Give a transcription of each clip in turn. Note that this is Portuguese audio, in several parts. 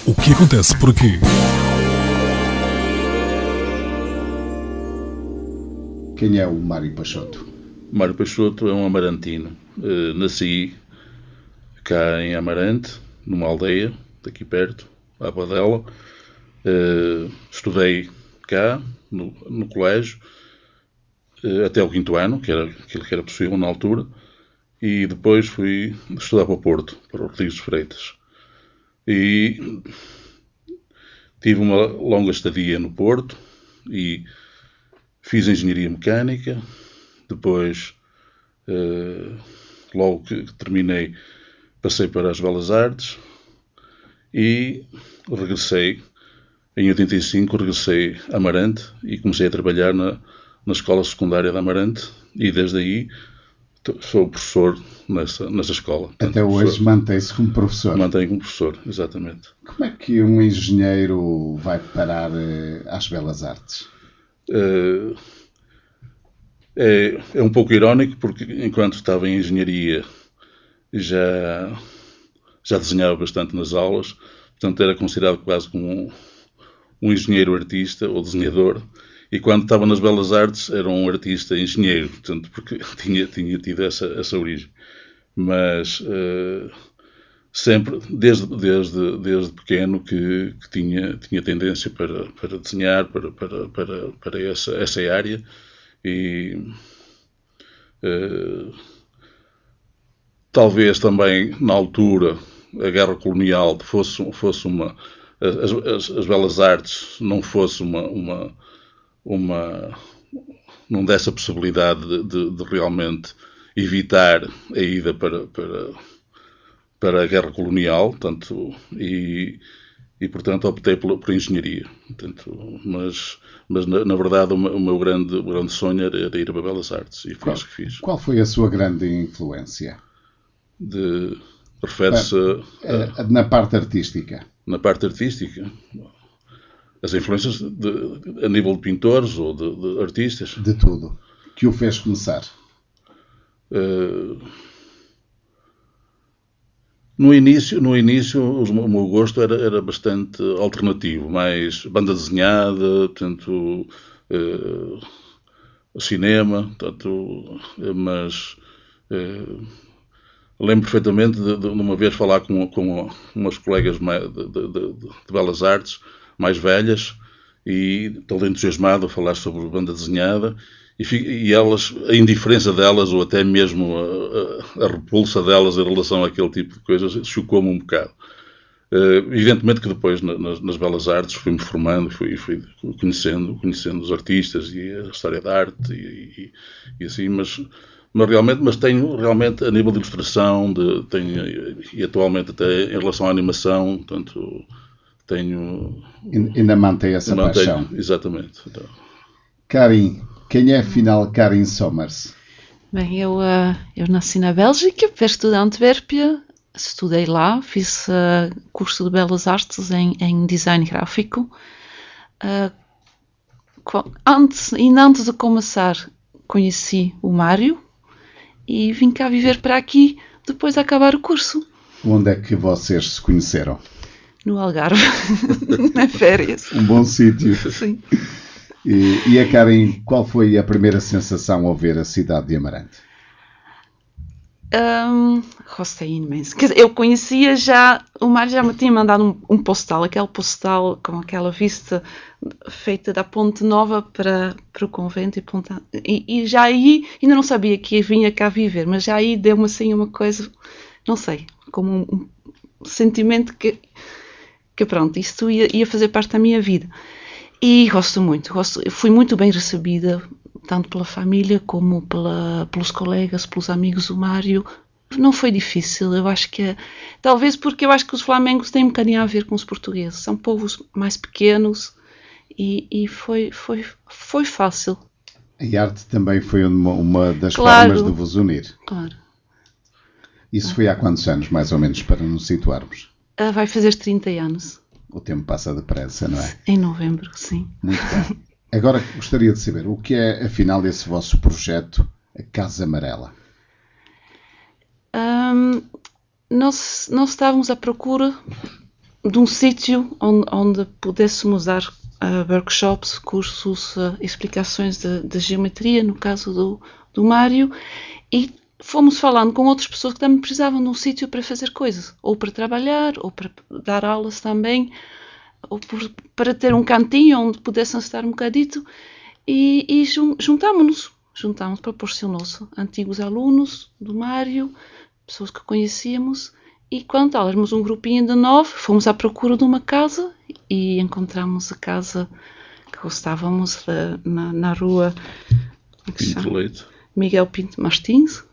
O que acontece por aqui? Quem é o Mário Peixoto? Mário Peixoto é um amarantino. Nasci cá em Amarante, numa aldeia, daqui perto, à Badela. Estudei cá, no colégio, até o 5º ano, que era aquilo que era possível na altura, e depois fui estudar para o Porto, para o Rodrigues de Freitas. E tive uma longa estadia no Porto e fiz engenharia mecânica. Depois, logo que terminei, passei para as Belas Artes e regressei. Em 85 regressei a Amarante e comecei a trabalhar na escola secundária de Amarante e desde aí sou professor nessa escola. Portanto, até hoje mantém-se como professor? Mantenho como professor, exatamente. Como é que um engenheiro vai parar às Belas Artes? É um pouco irónico porque enquanto estava em engenharia já desenhava bastante nas aulas, portanto era considerado quase como um engenheiro artista ou desenhador, e quando estava nas Belas Artes era um artista engenheiro, portanto, porque tinha tido essa origem. Mas sempre, desde pequeno, que tinha tendência para desenhar, para essa área, e talvez também na altura a guerra colonial fosse uma as Belas Artes não fosse não desse a possibilidade de realmente evitar a ida para a guerra colonial, portanto, e portanto optei por engenharia. Portanto, mas na verdade o meu grande sonho era ir para Belas Artes e foi isso que fiz. Qual foi a sua grande influência? Refere-se na parte artística. Na parte artística, as influências a nível de pintores ou de artistas? De tudo. Que o fez começar? No início o meu gosto era bastante alternativo, mais banda desenhada, portanto, cinema, portanto, mas lembro perfeitamente de uma vez falar com umas colegas de Belas Artes, mais velhas, e estou entusiasmado a falar sobre banda desenhada, e elas, a indiferença delas, ou até mesmo a repulsa delas em relação àquele tipo de coisas, chocou-me um bocado. Evidentemente que depois, nas Belas Artes, fui-me formando, fui conhecendo os artistas e a história da arte, e assim, mas tenho realmente a nível de ilustração, e atualmente até em relação à animação, portanto, tenho... Ainda mantém essa paixão. Exatamente. Então. Karin, quem é afinal Karin Sommers? Bem, eu nasci na Bélgica, perto de Antuérpia, estudei lá, fiz curso de Belas Artes em design gráfico. Ainda antes de começar, conheci o Mário, e vim cá viver para aqui depois de acabar o curso. Onde é que vocês se conheceram? No Algarve, na férias. Um bom sítio. Sim. E a Karin, qual foi a primeira sensação ao ver a cidade de Amarante? Gostei imenso. Quer dizer, eu conhecia já, o Mário já me tinha mandado um postal, aquele postal com aquela vista feita da Ponte Nova para o convento, e já aí, ainda não sabia que vinha cá viver, mas já aí deu-me assim uma coisa, não sei, como um sentimento que pronto, isto ia fazer parte da minha vida. E gosto muito, fui muito bem recebida, tanto pela família como pelos colegas, pelos amigos do Mário. Não foi difícil, eu acho que talvez porque eu acho que os flamengos têm um bocadinho a ver com os portugueses, são povos mais pequenos e foi fácil. A arte também foi uma das Claro. formas de vos unir. Claro. Isso foi há quantos anos, mais ou menos, para nos situarmos? Vai fazer 30 anos. O tempo passa depressa, não é? Em novembro, sim. Muito bem. Agora gostaria de saber o que é, afinal, esse vosso projeto, a Casa Amarela? Nós estávamos à procura de um sítio onde pudéssemos dar workshops, cursos, explicações de geometria, no caso do Mário, e fomos falando com outras pessoas que também precisavam de um sítio para fazer coisas, ou para trabalhar, ou para dar aulas também, ou para ter um cantinho onde pudessem estar um bocadito, e juntámos-nos, proporcionou-se antigos alunos do Mário, pessoas que conhecíamos, e quando éramos um grupinho de 9, fomos à procura de uma casa e encontramos a casa que gostávamos na rua Miguel Pinto Martins.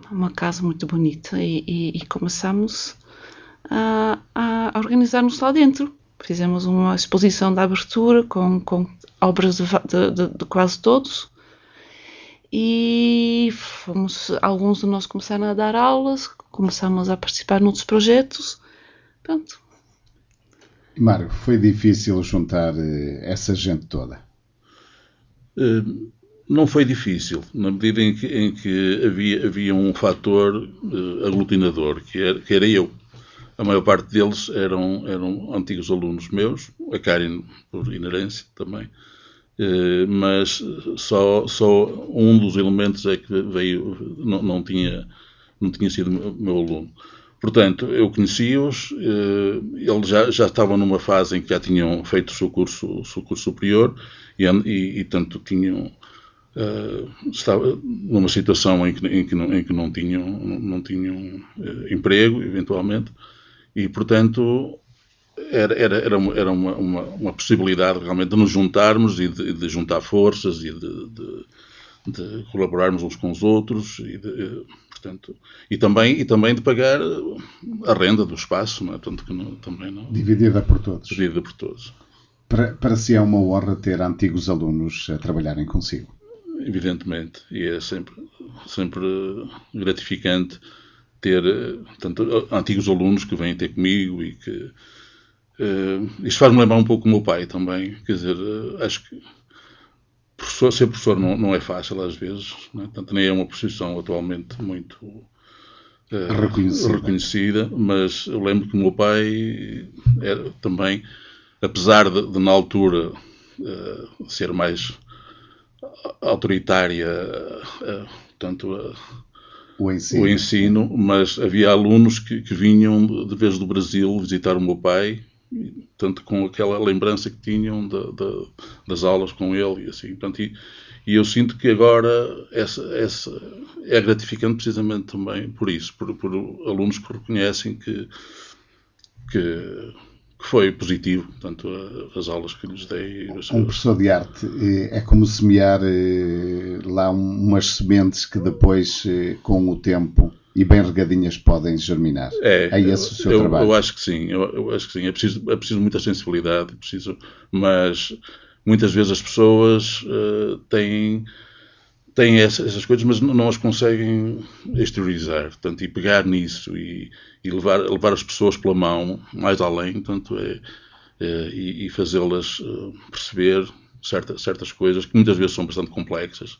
Uma casa muito bonita e começamos a organizar-nos lá dentro. Fizemos uma exposição de abertura com obras de quase todos. E alguns de nós começaram a dar aulas, começámos a participar noutros projetos. Pronto. Mário, foi difícil juntar essa gente toda? Não foi difícil, na medida em que havia um fator aglutinador, que era eu. A maior parte deles eram antigos alunos meus, a Karen por inerência também. Mas só um dos elementos é que veio, não tinha sido meu aluno. Portanto, eu conheci-os, eles já estavam numa fase em que já tinham feito o seu curso superior e tanto tinham, estava numa situação em que não tinham emprego, eventualmente, e, portanto, era uma possibilidade realmente de nos juntarmos e de juntar forças e de colaborarmos uns com os outros portanto, e também de pagar a renda do espaço, não é? Tanto que também não dividida por todos. Dividida por todos. Para si é uma honra ter antigos alunos a trabalharem consigo? Evidentemente, e é sempre gratificante ter tanto antigos alunos que vêm ter comigo e que isto faz-me lembrar um pouco o meu pai também. Quer dizer, acho que ser professor não é fácil às vezes, não é? Tanto nem é uma profissão atualmente muito reconhecida, mas eu lembro que o meu pai era também, apesar de na altura ser mais autoritária, tanto o ensino, mas havia alunos que vinham de vez do Brasil visitar o meu pai, tanto com aquela lembrança que tinham das aulas com ele e assim. Portanto, e eu sinto que agora essa é gratificante precisamente também por isso, por alunos que reconhecem que foi positivo, portanto, as aulas que lhes dei. Um professor de arte é como semear lá umas sementes que depois, com o tempo e bem regadinhas, podem germinar. É esse o seu trabalho? Eu acho que sim. Eu acho que sim. É preciso muita sensibilidade, mas muitas vezes as pessoas têm essas coisas, mas não as conseguem exteriorizar, portanto, e pegar nisso e levar as pessoas pela mão mais além, portanto, e fazê-las perceber certas coisas que muitas vezes são bastante complexas.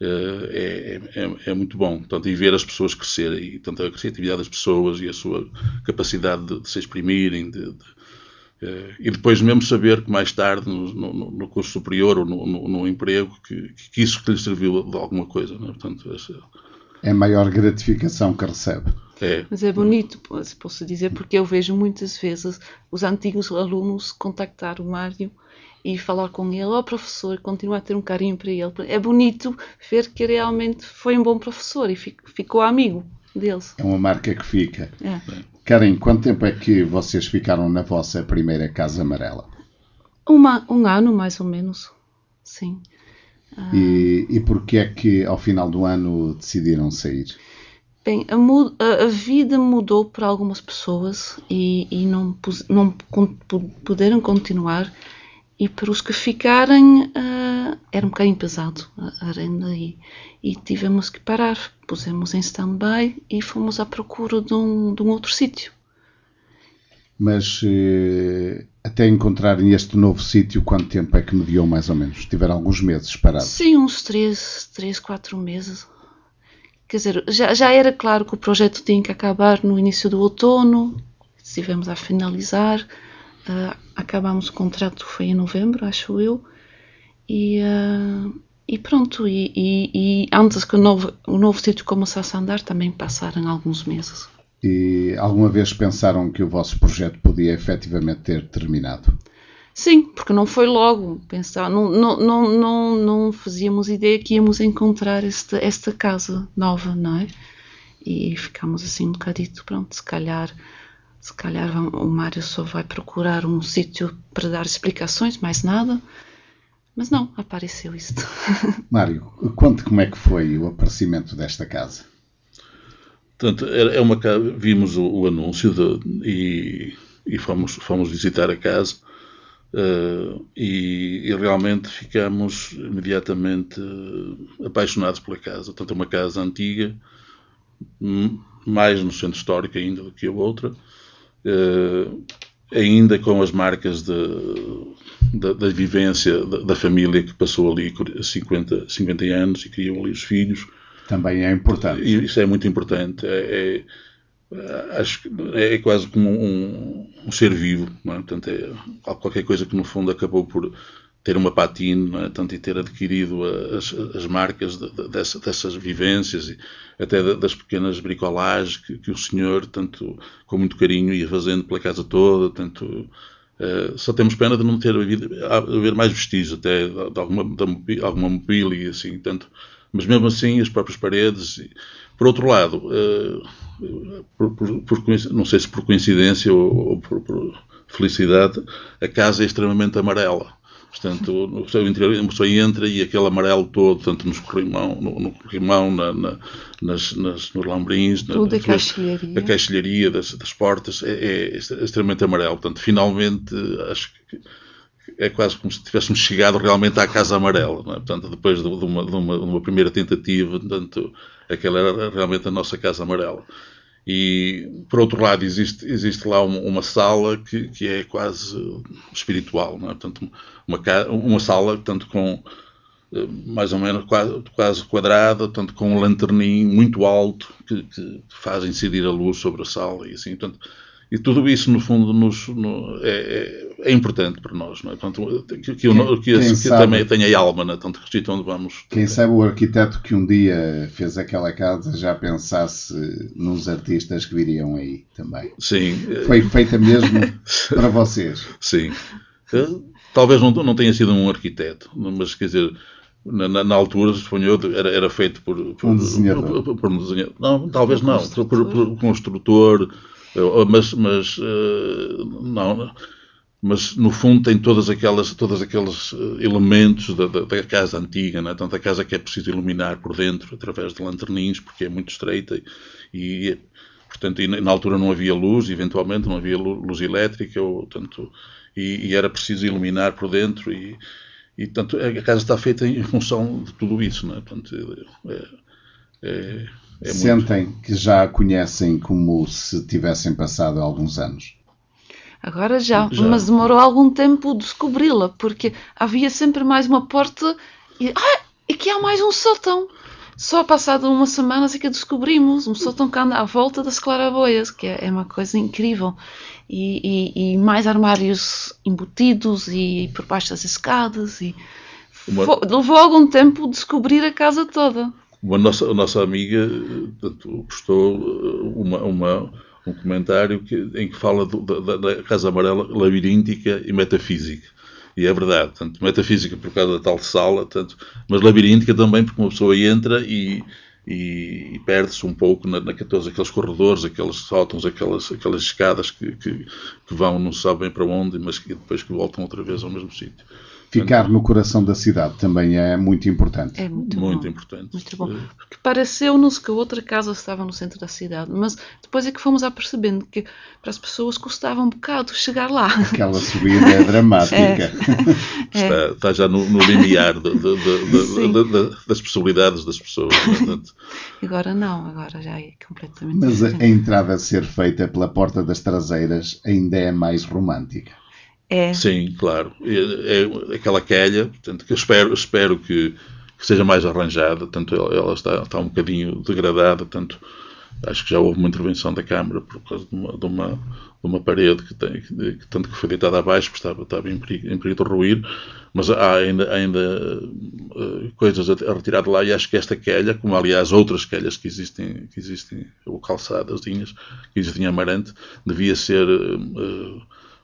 É muito bom, portanto, e ver as pessoas crescerem, e tanto a criatividade das pessoas e a sua capacidade de se exprimirem, e depois mesmo saber que mais tarde no curso superior ou no emprego que isso que lhe serviu de alguma coisa, não é? Portanto, é a maior gratificação que recebe. Mas é bonito, posso dizer, porque eu vejo muitas vezes os antigos alunos contactar o Mário e falar com ele, professor, continuar a ter um carinho para ele. É bonito ver que realmente foi um bom professor e ficou amigo deles. É uma marca que fica. Karen, quanto tempo é que vocês ficaram na vossa primeira Casa Amarela? Um ano, mais ou menos, sim. E porquê é que ao final do ano decidiram sair? Bem, a vida mudou para algumas pessoas e não puderam continuar. E para os que ficarem, era um bocadinho pesado a renda e tivemos que parar. Pusemos em stand-by e fomos à procura de um outro sítio. Mas até encontrarem este novo sítio, quanto tempo é que mediou mais ou menos? Tiveram alguns meses parados? Sim, uns 4 meses. Quer dizer, já era claro que o projeto tinha que acabar no início do outono. estivemos a finalizar, acabámos o contrato, foi em novembro, acho eu, e pronto, e antes que o novo sítio começasse a andar, também passaram alguns meses. E alguma vez pensaram que o vosso projeto podia efetivamente ter terminado? Sim, porque não foi logo. Não fazíamos ideia que íamos encontrar esta casa nova, não é? E ficámos assim um bocadito, pronto, se calhar o Mário só vai procurar um sítio para dar explicações, mais nada. Mas não, apareceu isto. Mário, conte como é que foi o aparecimento desta casa. Portanto, vimos o anúncio e fomos visitar a casa e realmente ficamos imediatamente apaixonados pela casa. Portanto, é uma casa antiga, mais no centro histórico ainda do que a outra, ainda com as marcas da vivência da família que passou ali 50 anos e criou ali os filhos. Também é importante. E isso é muito importante. Acho que é quase como um ser vivo, não é? Portanto, é qualquer coisa que no fundo acabou por ter uma patina, não é? Portanto, e ter adquirido as marcas dessas vivências e até das pequenas bricolagens que o senhor, tanto com muito carinho, ia fazendo pela casa toda. Tanto, só temos pena de não ter haver mais vestígios até de alguma mobília, assim, tanto. Mas mesmo assim, as próprias paredes. Por outro lado, não sei se por coincidência ou por felicidade, a casa é extremamente amarela. Portanto, no seu interior, a pessoa entra e aquele amarelo todo, tanto no corrimão, nos lambrins, tudo a caixilharia das portas, é extremamente amarelo. Portanto, finalmente, acho que é quase como se tivéssemos chegado realmente à Casa Amarela, não é? Portanto, depois de uma primeira tentativa, portanto, aquela era realmente a nossa Casa Amarela. E, por outro lado, existe lá uma sala que é quase espiritual, não é? Portanto, uma sala, portanto, com mais ou menos quase quadrada, portanto, com um lanternim muito alto que faz incidir a luz sobre a sala e assim, portanto. E tudo isso, no fundo, é importante para nós, não é? Portanto, que também tenha alma, não é? Tanto que sítio onde vamos. Quem sabe o arquiteto que um dia fez aquela casa já pensasse nos artistas que viriam aí também. Sim. Foi feita mesmo para vocês. Sim. Talvez não tenha sido um arquiteto, mas quer dizer. Na altura, suponho eu, era feito por um desenhador. Por um desenhador. Não, talvez não. Por um construtor. Mas no fundo tem todos aqueles elementos da casa antiga, não é? Tanto a casa que é preciso iluminar por dentro através de lanternins, porque é muito estreita portanto, na altura não havia luz, eventualmente não havia luz elétrica, e era preciso iluminar por dentro e tanto a casa está feita em função de tudo isso, não é? Portanto, sentem que já a conhecem como se tivessem passado alguns anos? Agora já, mas demorou algum tempo descobri-la, porque havia sempre mais uma porta e aqui há mais um sótão. Só passado umas semanas é que descobrimos um sótão que anda à volta das claraboias, que é uma coisa incrível. E mais armários embutidos e por baixo das escadas. Levou algum tempo descobrir a casa toda. A nossa amiga postou um comentário em que fala da Casa Amarela labiríntica e metafísica. E é verdade, portanto, metafísica por causa da tal sala, mas labiríntica também porque uma pessoa entra e perde-se um pouco todos aqueles corredores, aqueles sótãos, aquelas escadas que vão não se sabe bem para onde, mas que depois que voltam outra vez ao mesmo sítio. Ficar no coração da cidade também é muito importante. É muito importante. Muito bom. Porque pareceu-nos que a outra casa estava no centro da cidade, mas depois é que fomos apercebendo que para as pessoas custava um bocado chegar lá. Aquela subida é dramática. Está já no limiar das possibilidades das pessoas. Agora não, agora já é completamente Mas diferente. A entrada a ser feita pela porta das traseiras ainda é mais romântica. Sim, claro. É aquela quelha, portanto, que eu espero que seja mais arranjada, tanto ela está um bocadinho degradada, tanto Acho que já houve uma intervenção da Câmara por causa de uma parede que tanto que foi deitada abaixo, porque estava em perigo de ruir, mas há ainda coisas a retirar de lá, e acho que esta quelha, como aliás outras quelhas que existem ou calçadazinhas que existem em Amarante, devia ser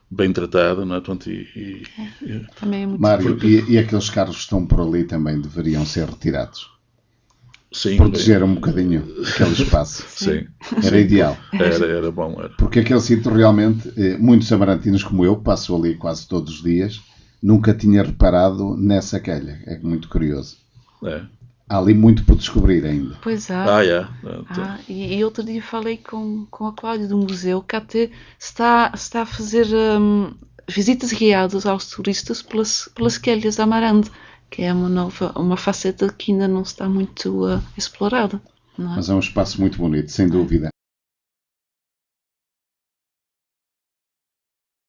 bem tratada, não é? Portanto, também é muito Mário, e aqueles carros que estão por ali também deveriam ser retirados? Sim, proteger um bocadinho aquele espaço. Sim. Era ideal. Era bom. Era. Porque aquele sítio realmente, muitos amarantinos como eu, passo ali quase todos os dias, nunca tinha reparado nessa quelha. É muito curioso. Há ali muito por descobrir ainda. Pois e outro dia falei com a Cláudia do museu, que até está a fazer visitas guiadas aos turistas pelas quelhas de Amarante, que é uma faceta que ainda não está muito explorada. Não é? Mas é um espaço muito bonito, sem dúvida.